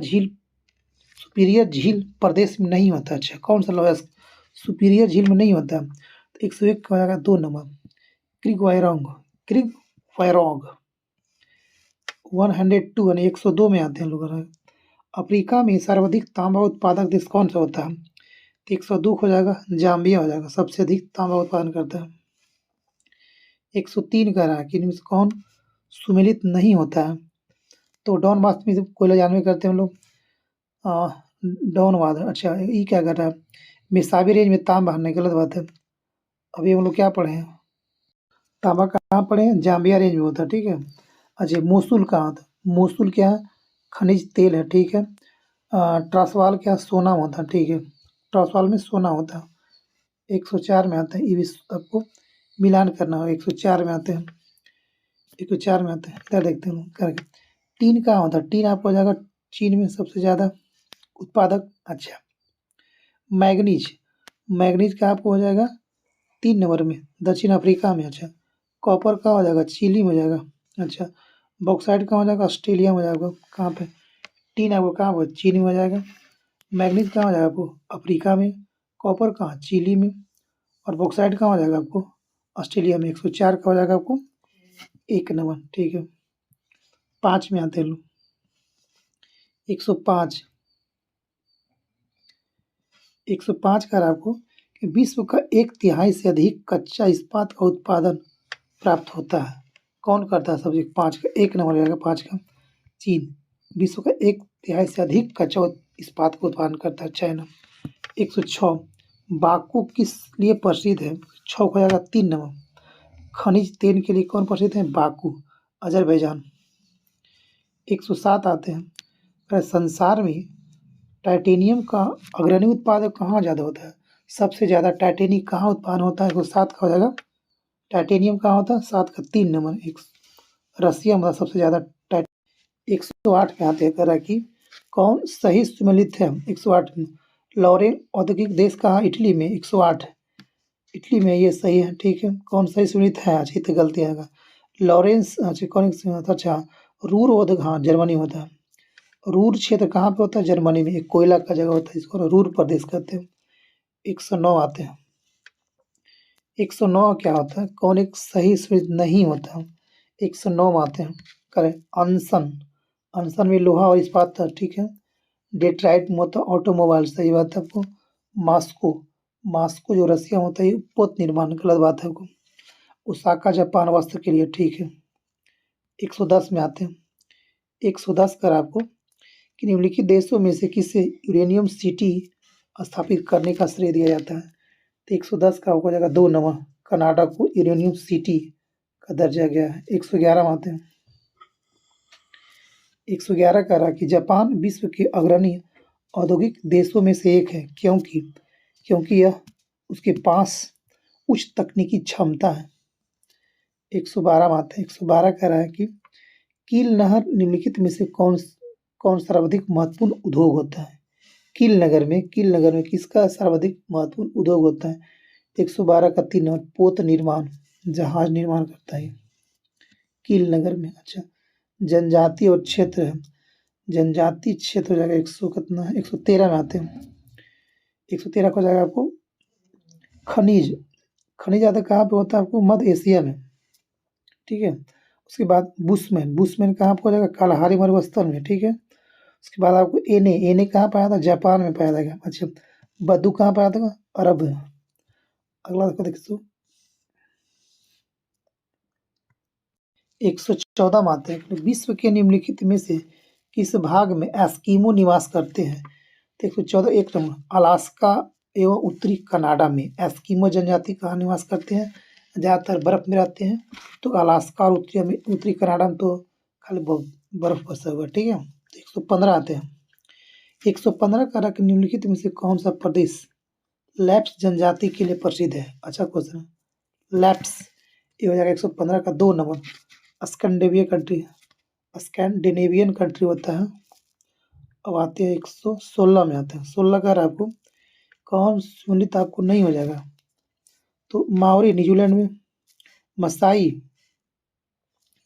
झील प्रदेश में नहीं होता? अच्छा, कौन सा लौह अयस्क सुपीरियर झील में नहीं होता है। तो 101 का हो जाएगा 2 नंबर। क्रिकवायरोंग, 102 यानी 102 में आते हैं लोग। अफ्रीका में सर्वाधिक तांबा उत्पादक देश कौन सा होता है? तो 102 हो जाएगा, जाम्बिया हो जाएगा, सबसे अधिक तांबा उत्पादन करता है। 103 कह रहा है कि इनमें से कौन सुमेलित नहीं होता है? तो डॉन वास्प में कोयला जानवे करते हैं हम लोग। डॉन वाद, अच्छा ये क्या कर रहा है? मिसाबी रेंज में तांबा नहीं, गलत बात है। अभी हम लोग क्या पढ़े हैं? तांबा कहाँ पढ़े हैं? जाम्बिया रेंज में होता है, ठीक है। अच्छा मोसुल कहाँ होता है? मोसुल क्या है? खनिज तेल है, ठीक है। ट्रांसवाल क्या? सोना होता है, ठीक है। ट्रांसवाल में सोना होता है। 104 में आता है, ये भी आपको मिलान करना होगा। 104 में आते हैं, 104 में आते हैं, इधर देखते हैं करके। टीन कहाँ होता है? टीन आपको हो जाएगा चीन में सबसे ज़्यादा उत्पादक। अच्छा मैग्नीज, मैग्नीज का आपको हो जाएगा 3 नंबर में, दक्षिण अफ्रीका में। अच्छा कॉपर का हो जाएगा चिली में हो जाएगा। अच्छा बॉक्साइट का हो जाएगा ऑस्ट्रेलिया में हो जाएगा। कहाँ पे? टीन आपको कहाँ पर? चीन में हो जाएगा। मैग्नीज कहाँ हो जाएगा आपको? अफ्रीका में। कॉपर कहाँ? चिली में। और बॉक्साइट कहाँ हो जाएगा आपको? ऑस्ट्रेलिया में। 104 का हो जाएगा आपको 1 नंबर, ठीक है। 5 में आते हैं लोग। 105, 105 का आपको कि विश्व का 1/3 से अधिक कच्चा इस्पात का उत्पादन प्राप्त होता है। कौन करता है? सबसे 5 का 1 नंबर रहेगा, 5 का चीन। विश्व का 1/3 से अधिक कच्चा इस्पात का उत्पादन करता है चाइना। 106 बाकू किस लिए प्रसिद्ध है? 6 हो जाएगा 3 नंबर। खनिज तेल के लिए कौन प्रसिद्ध है? Baku, Azerbaijan. 107 आते हैं, संसार में टाइटेनियम का अग्रणी उत्पादक कहाँ ज़्यादा होता है? सबसे ज़्यादा टाइटेनियम कहाँ उत्पादन होता है? 107 का हो जाएगा टाइटेनियम कहाँ होता है? 7 का 3 नंबर। एक रसिया में सबसे ज़्यादा 108 में आते हैं, कह रहा है कि कौन सही सुमेलित है? 108 में लॉरेन औद्योगिक देश कहाँ? इटली में। 108 इटली में, ये सही है, ठीक है। कौन सही सुमेलित है? अच्छा तो गलती आएगा। लॉरेंस, अच्छा कौन? अच्छा रूर औद्योगिक, हाँ जर्मनी होता है। रूर क्षेत्र कहाँ पे होता है? जर्मनी में। एक कोयला का जगह होता है, इसको रूर प्रदेश कहते हैं। 109 आते हैं। 109 क्या होता है? कौन एक सही सुमेलित नहीं होता? 109 में आते हैं, करें अनसन, अनसन में लोहा और इस्पात था, ठीक है। डेट्राइट में होता है ऑटोमोबाइल, सही बात है आपको। मास्को, मास्को जो रसिया में होता है, ये पोत निर्माण, गलत बात है आपको। ओसाका जापान वस्त्र के लिए, ठीक है। 110 में आते हैं। 110 कर आपको कि निम्नलिखित देशों में से किसे यूरेनियम सिटी स्थापित करने का श्रेय दिया जाता है? तो 110 का हो जाएगा 2 नंबर। कनाडा को यूरेनियम सिटी का दर्जा गया है। 111 में आते हैं। 111 कह रहा कि जापान विश्व के अग्रणी औद्योगिक देशों में से एक है, क्योंकि यह उसके पास उच्च तकनीकी क्षमता है। 112 में आते हैं। 112 कह रहा है कि कील नहर निम्नलिखित में से कौन सर्वाधिक महत्वपूर्ण उद्योग होता है? कील नगर में किसका सर्वाधिक महत्वपूर्ण उद्योग होता है? 112 का 3 नंबर, पोत निर्माण, जहाज निर्माण करता है कील नगर में। अच्छा जनजाति और क्षेत्र है, जनजाति क्षेत्र हो जाएगा 100 कितना है? 113 में आते हैं। 113 का हो जाएगा आपको खनिज, खनिज ज़्यादा कहाँ पे होता है आपको? मध्य एशिया में, ठीक है। उसके बाद बुशमैन, बुशमैन कहाँ पे हो जाएगा? कालाहारी मरुस्थल में, ठीक है। उसके बाद आपको एने, एने कहाँ पाया था? जापान में पाया जाएगा। अच्छा बद्दू कहाँ पाया था? अरब में। अगला देखो 114 में आते हैं, विश्व के निम्नलिखित में से किस भाग में एस्किमो निवास करते हैं? तो 114 एक नंबर, अलास्का एवं उत्तरी कनाडा में एस्किमो जनजाति कहाँ निवास करते हैं? ज़्यादातर बर्फ में रहते हैं, तो अलास्का और उत्तरी कनाडा में तो खाली बर्फ बसा हुआ, ठीक है। तो 115 आते हैं। 115 का रख निम्नलिखित में से कौन सा प्रदेश लैप्स जनजाति के लिए प्रसिद्ध है? अच्छा क्वेश्चन, लैप्स ये हो जाएगा 115 का 2 नंबर। स्कैंडिनेवियन कंट्री होता है। अब आते हैं 116 में आते हैं। 16 का आपको कौन सुनित आपको नहीं हो जाएगा? तो माओरी न्यूजीलैंड में, मसाई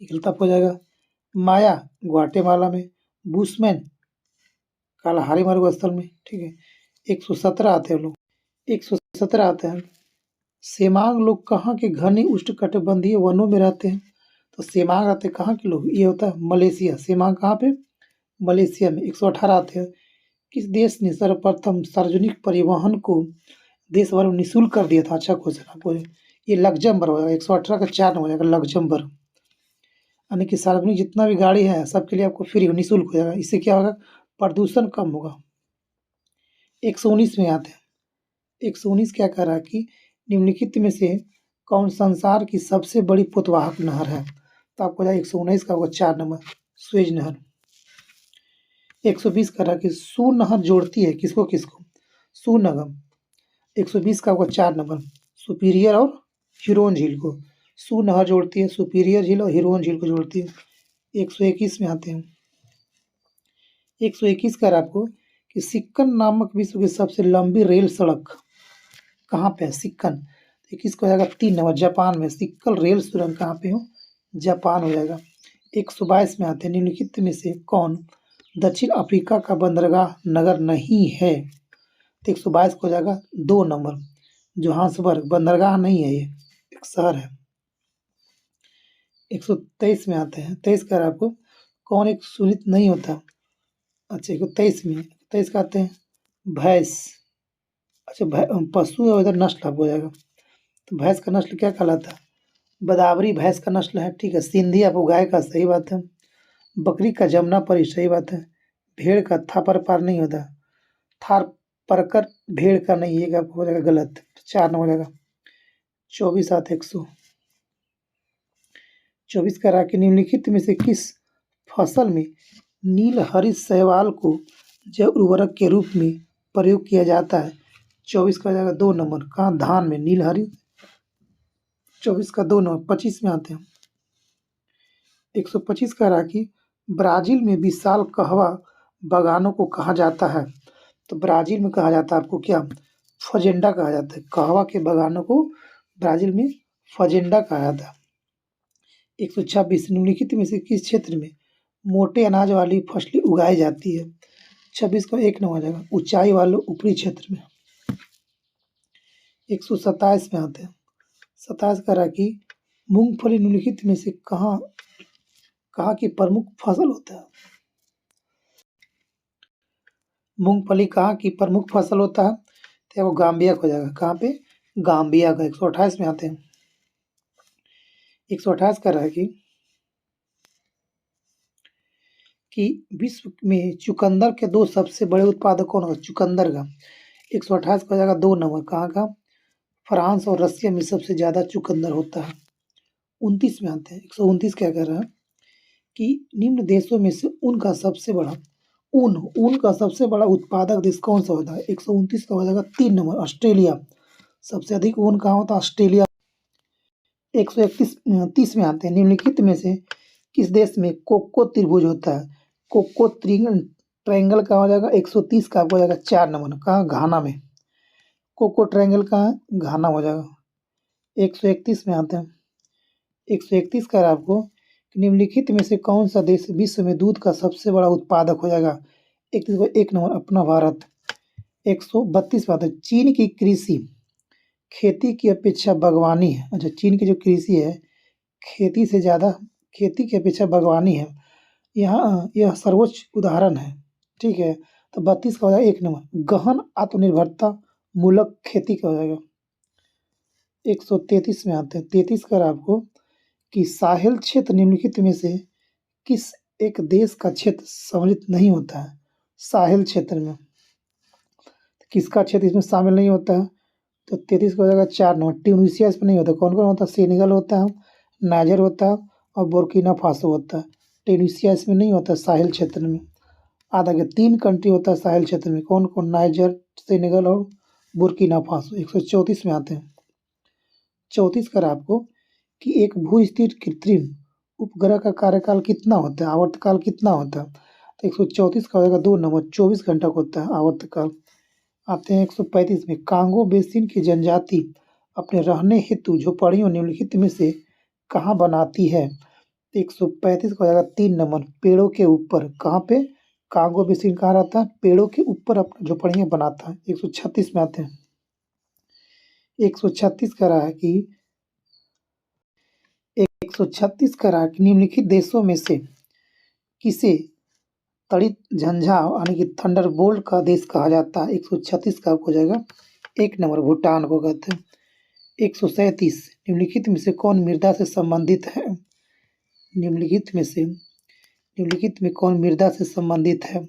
हो जाएगा, माया ग्वाटेमाला में, बुशमैन कालाहारी मरुस्थल में, ठीक है। 117 आते हैं लोग। 117 17 आता है, सेमांग लोग कहाँ के घने उष्णकटिबंधीय वनों में रहते हैं? तो सेमांग आते हैं कहाँ के लोग? ये होता है मलेशिया। सेमांग कहाँ पे? मलेशिया में। 118 आते हैं, किस देश ने सर्वप्रथम सार्वजनिक परिवहन को देश भर में निःशुल्क कर दिया था? अच्छा क्वेश्चन आपको ये लग्जमबर्ग हो जाएगा। 118 का 4 हो जाएगा लग्जमबर्ग। यानी कि सार्वजनिक जितना भी गाड़ी है सबके लिए आपको फ्री निःशुल्क हो जाएगा। इससे क्या होगा? प्रदूषण कम होगा। 119 में आते हैं, 119 क्या कह रहा है कि निम्नलिखित में से कौन संसार की सबसे बड़ी पोतवाहक नहर है? तो आपको 119 का होगा 4 नंबर, स्वेज नहर। 120 कह रहा है कि सू नहर जोड़ती है किसको किसको? सू नगम। 120 का होगा 4 नंबर, सुपीरियर और हिरोन झील को। सू नहर जोड़ती है सुपीरियर झील और हिरोन झील को जोड़ती है। 121 में आते हैं, 121 कह रहा है आपको कि सिक्कन नामक विश्व की सबसे लंबी रेल सड़क कहाँ पे है? सिक्कन। 21 को हो जाएगा 3 नंबर, जापान में। सिक्कल रेल सुरंग कहाँ पे हो? जापान हो जाएगा। 122 में आते हैं, निम्नलिखित में से कौन दक्षिण अफ्रीका का बंदरगाह नगर नहीं है? तो 122 को हो जाएगा 2 नंबर, जोहान्सबर्ग। बंदरगाह नहीं है, ये एक शहर है। 123 में आते हैं, 23 कह रहा है आपको कौन एक सुनित नहीं होता? अच्छा 123 में, 23 का आते हैं भैंस। अच्छा पशु और इधर नस्ल आपको हो जाएगा। तो भैंस का नस्ल क्या कहलाता है? बदावरी भैंस का नस्ल है, ठीक है। सिंधी आपको गाय का, सही बात है। बकरी का जमुनापरी, सही बात है। भेड़ का थापर पार नहीं होता, थार परकर भेड़ का नहीं, ये आपको हो जाएगा गलत, 4 नंबर हो जाएगा। 24 आते 124 का राखी निम्नलिखित में से किस फसल में नील हरित शैवाल को जैव उर्वरक के रूप में प्रयोग किया जाता है? 24 का हो जाएगा 2 नंबर, कहाँ? धान में नील हरित। 24 का 2 नंबर। 25 में आते हैं, 125 का राखी ब्राजील में विशाल कहवा बागानों को कहा जाता है? तो ब्राजील में कहा जाता है आपको क्या? फजेंडा कहा जाता है। कहवा के बागानों को ब्राजील में फजेंडा कहा जाता है। 126 निम्नलिखित में से किस क्षेत्र में मोटे अनाज वाली फसलें उगाई जाती है? 26 का 1 नंबर आ जाएगा, ऊंचाई वाले ऊपरी क्षेत्र में। 127 में आते हैं, 27 का राखी मूंगफली निम्नलिखित में से कहाँ की प्रमुख फसल होता है? मूंगफली कहाँ की प्रमुख फसल होता है? तो वो गाम्बिया को हो जाएगा, कहाँ पे? गाम्बिया का। 128 में आते हैं, 128 का राखी कि विश्व में चुकंदर के 2 सबसे बड़े उत्पादक कौन होगा? चुकंदर का। 128 का हो जाएगा 2 नंबर, कहाँ का? फ्रांस और रसिया में सबसे ज़्यादा चुकंदर होता है। 29 में आते हैं, 129 क्या कह रहा है कि निम्न देशों में से ऊन का सबसे बड़ा उत्पादक देश कौन सा होता है? 129 का हो जाएगा 3 नंबर, ऑस्ट्रेलिया। सबसे अधिक ऊन कहाँ होता है? ऑस्ट्रेलिया। 131 30 में आते हैं, निम्नलिखित में से किस देश में कोको त्रिभुज होता है? कोको ट्रायंगल का हो जाएगा। 130 का आपको हो जाएगा 4 नंबर, कहाँ? घाना में। कोको ट्रायंगल कहाँ है? घाना हो जाएगा। 131 में आते हैं, 131 का है आपको कि निम्नलिखित में से कौन सा देश विश्व में दूध का सबसे बड़ा उत्पादक हो जाएगा? 31 को 1 नंबर, अपना भारत। 132 में आता है, चीन की कृषि खेती की अपेक्षा बागवानी है। अच्छा, चीन की जो कृषि है खेती से ज़्यादा खेती की अपेक्षा बागवानी है। यहाँ यह सर्वोच्च उदाहरण है, ठीक है। तो 32 का हो जाएगा 1 नंबर, गहन आत्मनिर्भरता मूलक खेती का हो जाएगा। 133 में आते हैं, 33 का आपको कि साहिल क्षेत्र निम्नलिखित में से किस एक देश का क्षेत्र सम्मिलित नहीं होता है? साहिल क्षेत्र में किसका क्षेत्र इसमें शामिल नहीं होता है? तो 33 का हो जाएगा 4 नंबर, ट्यूनीशिया इसमें नहीं होता। कौन कौन होता है? सेनेगल होता है, नाइजर होता है और बुर्किना फासो होता है। ट्यूनीशिया इसमें नहीं होता साहिल क्षेत्र में। आधा के 3 कंट्री होता है साहिल क्षेत्र में, कौन कौन? नाइजर, सेनेगल और बुर्किना फासो। 134 में आते हैं, 34 का आपको कि एक भू-स्थिर कृत्रिम उपग्रह का कार्यकाल कितना होता है? आवर्तकाल कितना होता है? तो 134 का हो जाएगा 2 नंबर, 24 घंटा का होता है आवर्तकाल। आते हैं 135 में, कांगो बेसिन की जनजाति अपने रहने हेतु झोपड़ियों निम्नलिखित में से कहाँ बनाती है? 135 का हो जाएगा 3 नंबर, पेड़ों के ऊपर। कहाँ पे? कांगो बेसिन कहाँ रहता है? पेड़ों के ऊपर अपनी झोपड़ियाँ बनाता है। 136 में आते हैं, 136 कह रहा है कि 136 कह रहा है कि निम्नलिखित देशों में से किसे तड़ित झंझा यानी कि थंडरबोल्ट का देश कहा जाता है? 136 का आपको हो जाएगा 1 नंबर भूटान को कहते हैं। 137 निम्नलिखित में से कौन मृदा से संबंधित है? निम्नलिखित में कौन मृदा से संबंधित है?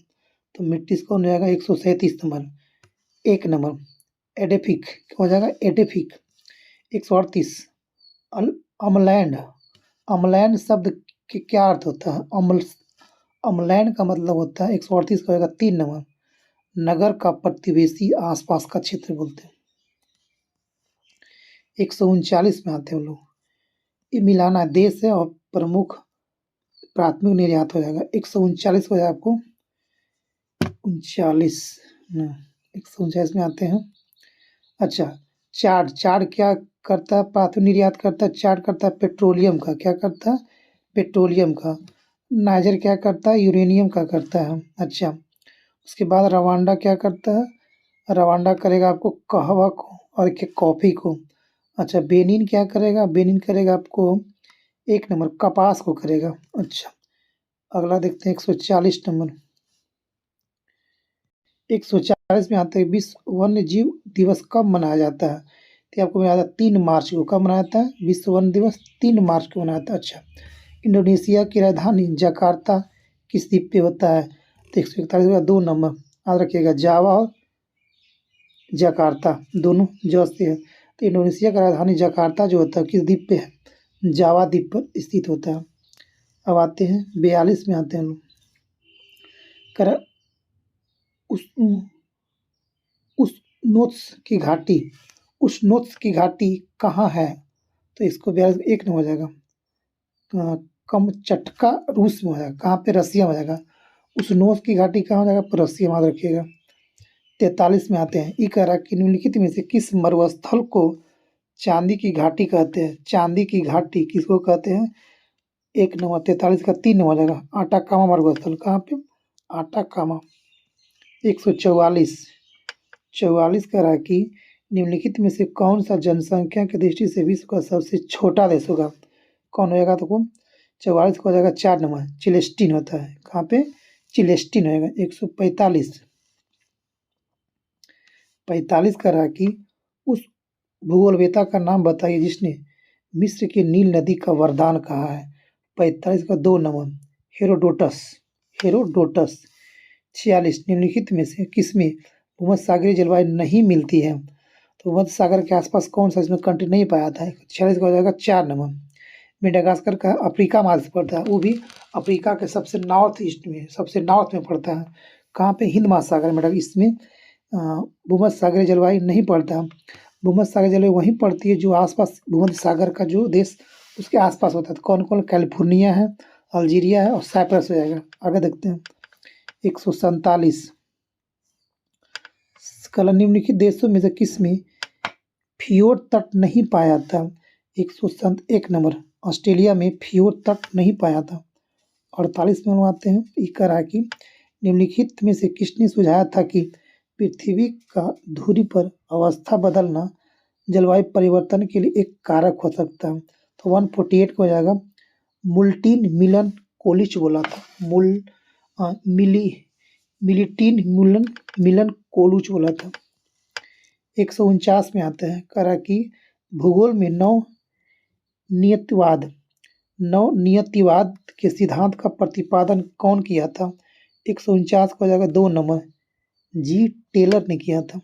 तो मिट्टी से कौन हो जाएगा? 137 नंबर 1 नंबर एडेफिक हो जाएगा एडेफिक। 138 अम्लैंड अम्लैंड शब्द के क्या अर्थ होता है? अम्लैंड का मतलब होता है 138 का होगा 3 नंबर नगर का प्रतिवेशी आसपास का क्षेत्र बोलते हैं। 139 में आते हैं हम लोग, ये मिलाना देश है और प्रमुख प्राथमिक निर्यात हो जाएगा। 139 हो जाएगा आपको 39 139 में आते हैं। अच्छा चार्ड क्या करता है? प्राथमिक निर्यात करता है। चार्ड करता है पेट्रोलियम का, क्या करता है? पेट्रोलियम का। नाइजर क्या करता है? यूरेनियम का करता है। अच्छा उसके बाद रवांडा क्या करता है? रवांडा करेगा आपको कहवा को और कॉफ़ी को। अच्छा बेनिन क्या करेगा? बेनिन करेगा आपको 1 नंबर कपास को करेगा। अच्छा अगला देखते हैं 140 नंबर। 140 में आते हैं विश्व वन्य जीव दिवस कब मनाया जाता है? तो आपको याद है 3 मार्च को। कब मनाया जाता है? विश्व वन्य दिवस 3 मार्च को मनाया जाता है। अच्छा इंडोनेशिया की राजधानी जकार्ता किस द्वीप पे होता है? तो 141 का 2 नंबर याद रखिएगा जावा और जकार्ता दोनों जो से है। तो इंडोनेशिया का राजधानी जकार्ता जो होता है किस द्वीप पे है? जावा द्वीप पर स्थित होता है। अब आते हैं 42 में आते हैं लोग कर उस नोत्स की घाटी कहाँ है? तो इसको 42 1 नंबर हो जाएगा कमचटका रूस में हो जाएगा। कहाँ पे? रसिया में हो जाएगा। उस नोत्स की घाटी कहाँ हो जाएगा? रसिया में याद रखिएगा। 43 में आते हैं ई कह रहा है कि निम्नलिखित में से किस मरुस्थल को चांदी की घाटी कहते हैं? चांदी की घाटी किसको कहते हैं? 1 नंबर 43 का 3 नंबर जाएगा आटाकामा मरुस्थल। कहाँ पे? आटाकामा। 144 कह रहा है कि निम्नलिखित में से कौन सा जनसंख्या की दृष्टि से विश्व का सबसे छोटा देश होगा? कौन होगा? तो 44 को हो जाएगा 4 नंबर चिलेस्टीन होता है। कहाँ पे? चिलेस्टीन होएगा। 145 कह रहा है कि उस भूगोलवेत्ता का नाम बताइए जिसने मिस्र की नील नदी का वरदान कहा है। 45 का 2 नंबर हेरोडोटस। 46 निम्नलिखित में से किसमें भूमध्यसागरीय जलवायु नहीं मिलती है? तो भूमध्य सागर के आसपास कौन सा इसमें कंट्री नहीं पाया था? 46 का हो जाएगा 4 नंबर मेडागास्कर का अफ्रीका महाद्वीप पड़ता है, वो भी अफ्रीका के सबसे नॉर्थ ईस्ट में सबसे नॉर्थ में पड़ता है। कहाँ पे? हिंद महासागर में। इसमें भूमध्य सागरीय जलवायु नहीं पड़ता। भूमध्य सागरीय जलवायु वहीं पड़ती है जो आसपास भूमध्य सागर का जो देश उसके आसपास होता है। तो कौन कौन? कैलिफोर्निया है, अल्जीरिया है और साइप्रस हो जाएगा। आगे देखते हैं 147 कल निम्नलिखित देशों में से किसमें फियोर्ड तट नहीं पाया था? 1 नंबर ऑस्ट्रेलिया में फियोर्ड तट नहीं पाया था। 48 में हम आते हैं ये कह रहा है कि निम्नलिखित में से किसने सुझाया था कि पृथ्वी का धुरी पर अवस्था बदलना जलवायु परिवर्तन के लिए एक कारक हो सकता है? तो 148 को हो जाएगा मुल्टिन मिलन कोलिच बोला था। मिलिटिन मिलन कोलुच बोला था। 149 में आते हैं कह रहा कि भूगोल में नवनियतिवाद के सिद्धांत का प्रतिपादन कौन किया था? 149 को हो जाएगा 2 नंबर जी टेलर ने किया था।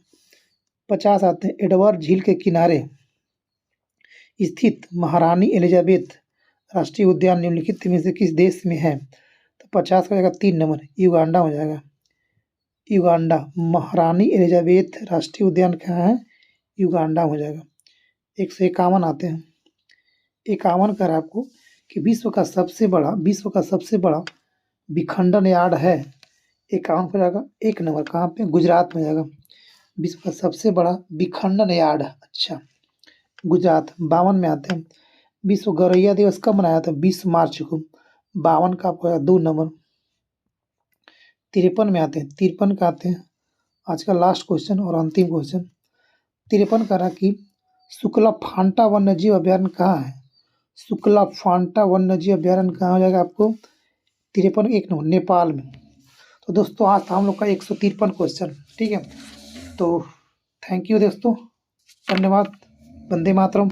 50 आते हैं एडवर्ड झील के किनारे स्थित महारानी एलिजाबेथ राष्ट्रीय उद्यान निम्नलिखित में से किस देश में है? तो 50 का हो जाएगा 3 नंबर युगांडा हो जाएगा। युगांडा महारानी एलिजाबेथ राष्ट्रीय उद्यान कहाँ है? युगांडा हो जाएगा। 151 आते हैं 51 कर आपको कि विश्व का सबसे बड़ा विखंडन यार्ड है। 51 हो जाएगा 1 नंबर कहाँ पे? गुजरात में जाएगा। विश्व का सबसे बड़ा विखंडन यार्ड। अच्छा गुजरात। 52 में आते हैं विश्व गौरैया दिवस कब मनाया था? 20 मार्च को। 52 का आपको 2 नंबर। 53 में आते हैं 53 का आते हैं आज का लास्ट क्वेश्चन और अंतिम क्वेश्चन। 53 का रहा कि शुक्ला फांटा वन्यजीव अभयारण्य कहाँ है? शुक्ला फांटा वन्यजीव अभयारण्य कहाँ हो जाएगा आपको? 53 नेपाल में। तो दोस्तों आज था हम लोग का 153 क्वेश्चन, ठीक है। तो थैंक यू दोस्तों, धन्यवाद। वंदे मातरम।